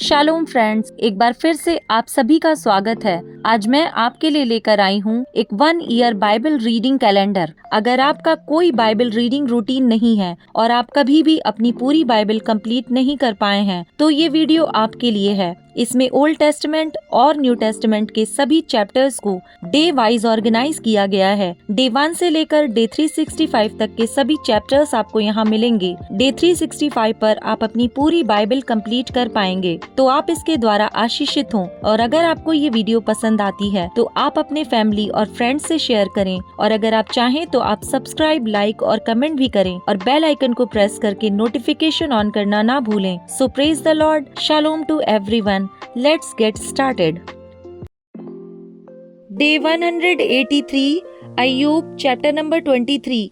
Shalom friends, एक बार फिर से आप सभी का स्वागत है। आज मैं आपके लिए लेकर आई हूँ एक 1 ईयर बाइबल रीडिंग कैलेंडर। अगर आपका कोई बाइबल रीडिंग रूटीन नहीं है और आप कभी भी अपनी पूरी बाइबल कंप्लीट नहीं कर पाए हैं, तो ये वीडियो आपके लिए है। इसमें ओल्ड टेस्टमेंट और न्यू टेस्टमेंट के सभी चैप्टर्स को डे वाइज ऑर्गेनाइज किया गया है। डे 1 से लेकर डे 365 तक के सभी चैप्टर्स आपको यहाँ मिलेंगे। डे 365 पर आप अपनी पूरी बाइबल कंप्लीट कर पाएंगे, तो आप इसके द्वारा आशीषित हों। और अगर आपको ये वीडियो पसंद आती है तो आप अपने फैमिली और फ्रेंड्स से शेयर करें, और अगर आप चाहें तो आप सब्सक्राइब, लाइक और कमेंट भी करें और बेल आइकन को प्रेस करके नोटिफिकेशन ऑन करना ना भूलें। So praise the lord, shalom to everyone. Let's get started. Day 183, अय्यूब चैप्टर नंबर 23।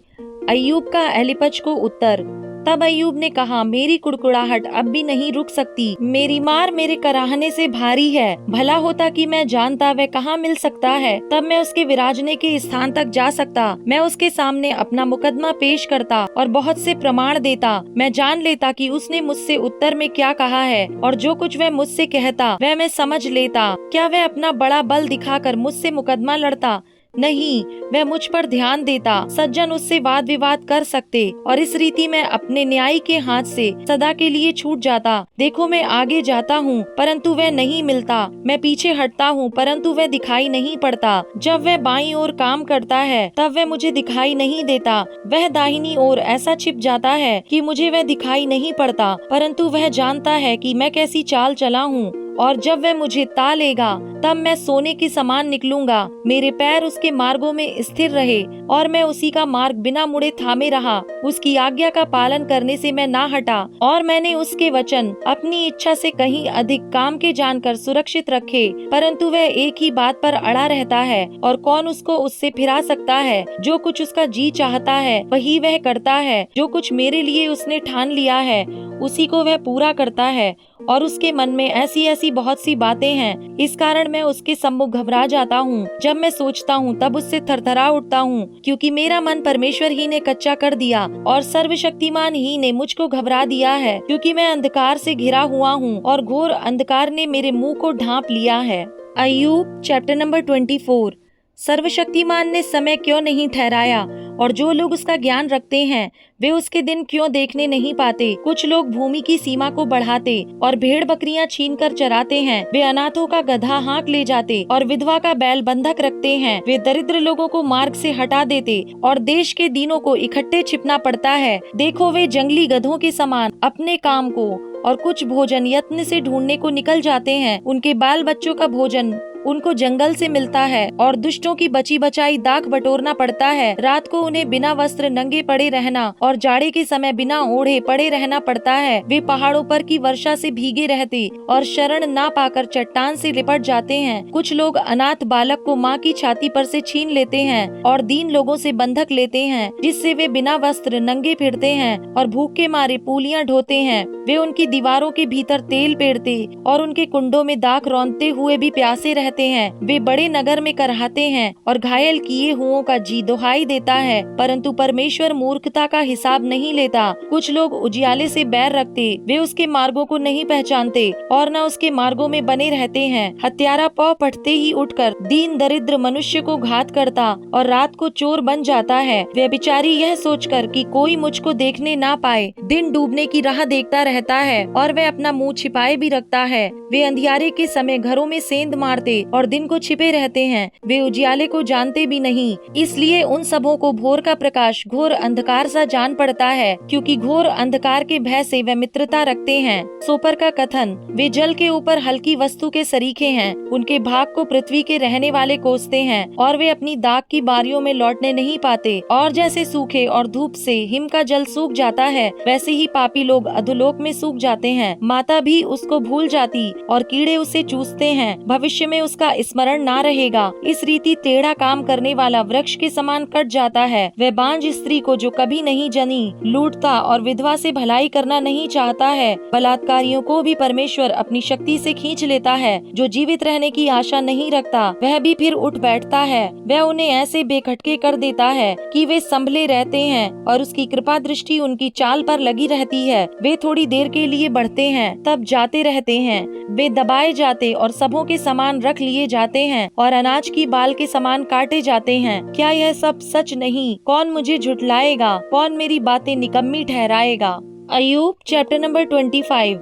अय्यूब का एलिपज को उत्तर। तब अय्यूब ने कहा, मेरी कुड़कुड़ाहट अब भी नहीं रुक सकती, मेरी मार मेरे कराहने से भारी है। भला होता कि मैं जानता वह कहाँ मिल सकता है, तब मैं उसके विराजने के स्थान तक जा सकता। मैं उसके सामने अपना मुकदमा पेश करता और बहुत से प्रमाण देता। मैं जान लेता कि उसने मुझसे उत्तर में क्या कहा है, और जो कुछ वह मुझसे कहता वह मैं समझ लेता। क्या वह अपना बड़ा बल दिखाकर मुझसे मुकदमा लड़ता? नहीं, वह मुझ पर ध्यान देता। सज्जन उससे वाद विवाद कर सकते, और इस रीति मैं अपने न्यायी के हाथ से सदा के लिए छूट जाता। देखो, मैं आगे जाता हूँ परंतु वह नहीं मिलता, मैं पीछे हटता हूँ परंतु वह दिखाई नहीं पड़ता। जब वह बाईं ओर काम करता है तब वह मुझे दिखाई नहीं देता। वह दाहिनी ओर ऐसा छिप जाता है कि मुझे वह दिखाई नहीं पड़ता, परंतु वह जानता है कि मैं कैसी चाल चला हूँ। और जब वह मुझे ता लेगा तब मैं सोने के समान निकलूंगा। मेरे पैर उसके मार्गों में स्थिर रहे, और मैं उसी का मार्ग बिना मुड़े थामे रहा। उसकी आज्ञा का पालन करने से मैं ना हटा, और मैंने उसके वचन अपनी इच्छा से कहीं अधिक काम के जानकर सुरक्षित रखे। परंतु वह एक ही बात पर अड़ा रहता है, और कौन उसको उससे फिरा सकता है? जो कुछ उसका जी चाहता है वही वह करता है। जो कुछ मेरे लिए उसने ठान लिया है उसी को वह पूरा करता है, और उसके मन में ऐसी ऐसी बहुत सी बातें हैं। इस कारण मैं उसके सम्मुख घबरा जाता हूँ। जब मैं सोचता हूँ तब उससे थरथरा उठता हूँ, क्योंकि मेरा मन परमेश्वर ही ने कच्चा कर दिया और सर्वशक्तिमान ही ने मुझको घबरा दिया है। क्योंकि मैं अंधकार से घिरा हुआ हूँ, और घोर अंधकार ने मेरे मुंह को ढांप लिया है। अय्यूब चैप्टर नंबर 24। सर्वशक्तिमान ने समय क्यों नहीं ठहराया, और जो लोग उसका ज्ञान रखते हैं वे उसके दिन क्यों देखने नहीं पाते? कुछ लोग भूमि की सीमा को बढ़ाते और भेड़ बकरियां छीन कर चराते हैं। वे अनाथों का गधा हाँक ले जाते और विधवा का बैल बंधक रखते हैं। वे दरिद्र लोगों को मार्ग से हटा देते और देश के दीनों को इकट्ठे छिपना पड़ता है। देखो, वे जंगली गधों के समान अपने काम को और कुछ भोजन यत्न से ढूंढने को निकल जाते हैं। उनके बाल बच्चों का भोजन उनको जंगल से मिलता है, और दुष्टों की बची बचाई दाख बटोरना पड़ता है। रात को उन्हें बिना वस्त्र नंगे पड़े रहना और जाड़े के समय बिना ओढ़े पड़े रहना पड़ता है। वे पहाड़ों पर की वर्षा से भीगे रहते और शरण ना पाकर चट्टान से लिपट जाते हैं। कुछ लोग अनाथ बालक को माँ की छाती पर से छीन लेते हैं और दीन लोगों से बंधक लेते हैं, जिससे वे बिना वस्त्र नंगे फिरते हैं और भूख के मारे पूलियां ढोते हैं। वे उनकी दीवारों के भीतर तेल पेड़ते और उनके कुंडों में दाख रौंदते हुए भी प्यासे रहते हैं। वे बड़े नगर में करहाते हैं और घायल किए हुओं का जी दुहाई देता है, परंतु परमेश्वर मूर्खता का हिसाब नहीं लेता। कुछ लोग उजियाले से बैर रखते, वे उसके मार्गों को नहीं पहचानते और न उसके मार्गों में बने रहते हैं। हत्यारा पौ पटते ही उठकर दीन दरिद्र मनुष्य को घात करता और रात को चोर बन जाता है। व्यभिचारी यह सोचकर कि कोई मुझको देखने ना पाए दिन डूबने की राह देखता रहता है, और वह अपना मुंह छिपाए भी रखता है। वे अंधियारे के समय घरों में सेंध मारते और दिन को छिपे रहते हैं। वे उजियाले को जानते भी नहीं, इसलिए उन सबों को भोर का प्रकाश घोर अंधकार सा जान पड़ता है, क्योंकि घोर अंधकार के भय से वे मित्रता रखते हैं। सोपर का कथन, वे जल के ऊपर हल्की वस्तु के सरीखे हैं। उनके भाग को पृथ्वी के रहने वाले कोसते हैं, और वे अपनी दाग की बारियों में लौटने नहीं पाते। और जैसे सूखे और धूप से हिम का जल सूख जाता है, वैसे ही पापी लोग अधोलोक में सूख जाते हैं। माता भी उसको भूल जाती और कीड़े उसे चूसते हैं। भविष्य में उसका स्मरण ना रहेगा। इस रीति टेढ़ा काम करने वाला वृक्ष के समान कट जाता है। वह बांझ स्त्री को जो कभी नहीं जनी, लूटता और विधवा से भलाई करना नहीं चाहता है। बलात्कारियों को भी परमेश्वर अपनी शक्ति से खींच लेता है। जो जीवित रहने की आशा नहीं रखता वह भी फिर उठ बैठता है। वह उन्हें ऐसे बेखटके कर देता है कि वे संभले रहते हैं और उसकी कृपा दृष्टि उनकी चाल पर लगी रहती है। वे थोड़ी देर के लिए बढ़ते हैं, तब जाते रहते हैं। वे दबाए जाते और सबों के समान रख लिए जाते हैं और अनाज की बाल के समान काटे जाते हैं। क्या यह सब सच नहीं? कौन मुझे झुठलाएगा? कौन मेरी बातें निकम्मी ठहराएगा? अय्यूब चैप्टर नंबर 25।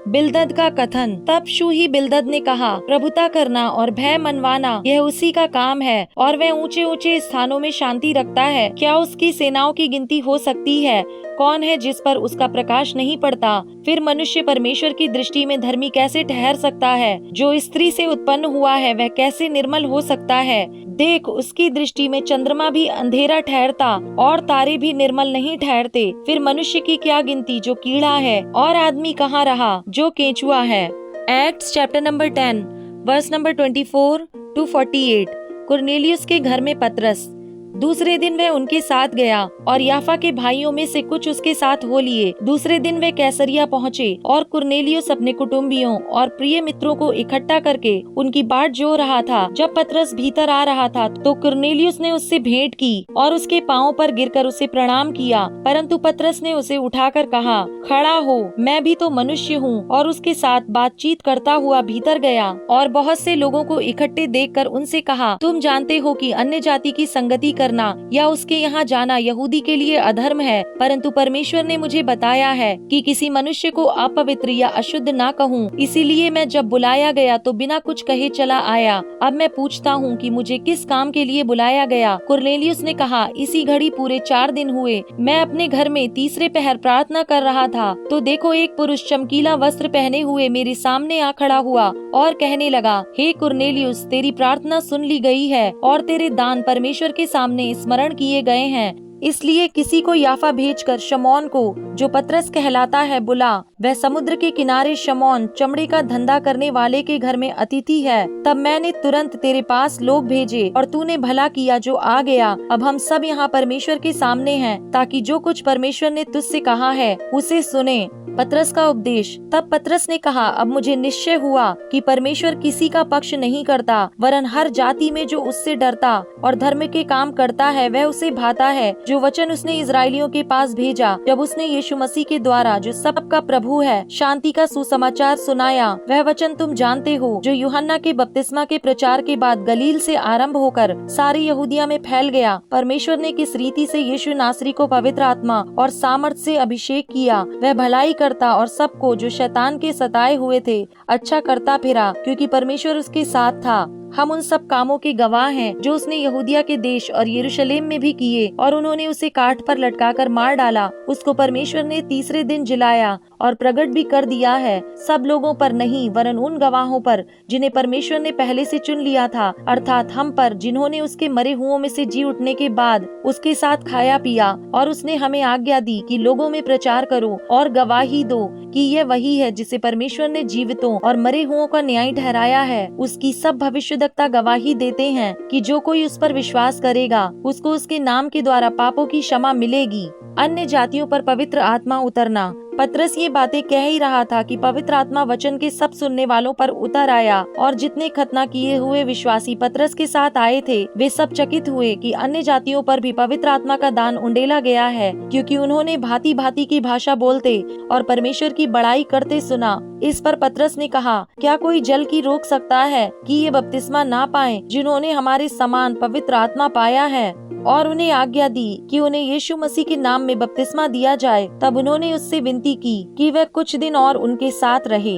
बिलदद का कथन। तब शूही बिलदद ने कहा, प्रभुता करना और भय मनवाना यह उसी का काम है और वह ऊंचे ऊंचे स्थानों में शांति रखता है। क्या उसकी सेनाओं की गिनती हो सकती है? कौन है जिस पर उसका प्रकाश नहीं पड़ता? फिर मनुष्य परमेश्वर की दृष्टि में धर्मी कैसे ठहर सकता है? जो स्त्री से उत्पन्न हुआ है वह कैसे निर्मल हो सकता है? देख, उसकी दृष्टि में चंद्रमा भी अंधेरा ठहरता और तारे भी निर्मल नहीं ठहरते। फिर मनुष्य की क्या गिनती जो कीड़ा है, और आदमी कहाँ रहा जो केंचुआ है। Acts chapter number 10 verse number 24 to 48। कुरनेलियुस के घर में पतरस। दूसरे दिन वह उनके साथ गया और याफा के भाइयों में से कुछ उसके साथ हो लिए। दूसरे दिन वे कैसरिया पहुँचे और कुरनेलियुस अपने कुटुंबियों और प्रिय मित्रों को इकट्ठा करके उनकी बाट जो रहा था। जब पतरस भीतर आ रहा था तो कुरनेलियुस ने उससे भेंट की और उसके पांव पर गिरकर उसे प्रणाम किया, परंतु पतरस ने उसे उठाकर कहा, खड़ा हो, मैं भी तो मनुष्य हूँ। और उसके साथ बातचीत करता हुआ भीतर गया और बहुत से लोगों को इकट्ठे देखकर उनसे कहा, तुम जानते हो कि अन्य जाति की संगति करना या उसके यहाँ जाना यहूदी के लिए अधर्म है, परंतु परमेश्वर ने मुझे बताया है कि किसी मनुष्य को अपवित्र या अशुद्ध ना कहूँ। इसीलिए मैं जब बुलाया गया तो बिना कुछ कहे चला आया। अब मैं पूछता हूँ कि मुझे किस काम के लिए बुलाया गया? कुरनेलियुस ने कहा, इसी घड़ी पूरे 4 दिन हुए मैं अपने घर में तीसरे पहर प्रार्थना कर रहा था, तो देखो एक पुरुष चमकीला वस्त्र पहने हुए मेरे सामने आ खड़ा हुआ और कहने लगा, हे कुरनेलियुस, तेरी प्रार्थना सुन ली गई है और तेरे दान परमेश्वर के सामने स्मरण किए गए हैं। इसलिए किसी को याफा भेजकर शमौन को, जो पतरस कहलाता है, बुला। वह समुद्र के किनारे शमौन, चमड़े का धंधा करने वाले के घर में अतिथि है। तब मैंने तुरंत तेरे पास लोग भेजे और तूने भला किया जो आ गया। अब हम सब यहाँ परमेश्वर के सामने हैं, ताकि जो कुछ परमेश्वर ने तुझसे कहा है उसे सुने। पतरस का उपदेश। तब पतरस ने कहा, अब मुझे निश्चय हुआ कि परमेश्वर किसी का पक्ष नहीं करता, वरन हर जाति में जो उससे डरता और धर्म के काम करता है वह उसे भाता है। जो वचन उसने इजराइलियों के पास भेजा, जब उसने यीशु मसीह के द्वारा, जो सबका प्रभु है, शांति का सुसमाचार सुनाया, वह वचन तुम जानते हो, जो यूहन्ना के बपतिस्मा के प्रचार के बाद गलील से आरंभ होकर सारी यहूदिया में फैल गया। परमेश्वर ने किस रीति से यीशु नासरी को पवित्र आत्मा और सामर्थ से अभिषेक किया। वह भलाई करता और सबको जो शैतान के सताए हुए थे अच्छा करता फिरा, क्योंकि परमेश्वर उसके साथ था। हम उन सब कामों के गवाह हैं जो उसने यहूदिया के देश और यरूशलेम में भी किए, और उन्होंने उसे काठ पर लटकाकर मार डाला। उसको परमेश्वर ने तीसरे दिन जिलाया और प्रकट भी कर दिया है, सब लोगों पर नहीं, वरन उन गवाहों पर जिन्हें परमेश्वर ने पहले से चुन लिया था, अर्थात हम पर, जिन्होंने उसके मरे हुओं में से जी उठने के बाद उसके साथ खाया पिया। और उसने हमें आज्ञा दी कि लोगों में प्रचार करो और गवाही दो कि यह वही है जिसे परमेश्वर ने जीवितों और मरे हुओं का न्याय ठहराया है। उसकी सब भविष्यद्वक्ता गवाही देते हैं कि जो कोई उस पर विश्वास करेगा उसको उसके नाम के द्वारा पापों की क्षमा मिलेगी। अन्य जातियों पर पवित्र आत्मा उतरना। पतरस ये बातें कह ही रहा था कि पवित्र आत्मा वचन के सब सुनने वालों पर उतर आया, और जितने खतना किए हुए विश्वासी पतरस के साथ आए थे वे सब चकित हुए कि अन्य जातियों पर भी पवित्र आत्मा का दान उंडेला गया है, क्योंकि उन्होंने भांति भांति की भाषा बोलते और परमेश्वर की बड़ाई करते सुना। इस पर पतरस ने कहा, क्या कोई जल की रोक सकता है कि ये बपतिस्मा ना पाए जिन्होंने हमारे समान पवित्र आत्मा पाया है? और उन्हें आज्ञा दी कि उन्हें यीशु मसीह के नाम में बपतिस्मा दिया जाए। तब उन्होंने उससे विनती की कि वह कुछ दिन और उनके साथ रहे।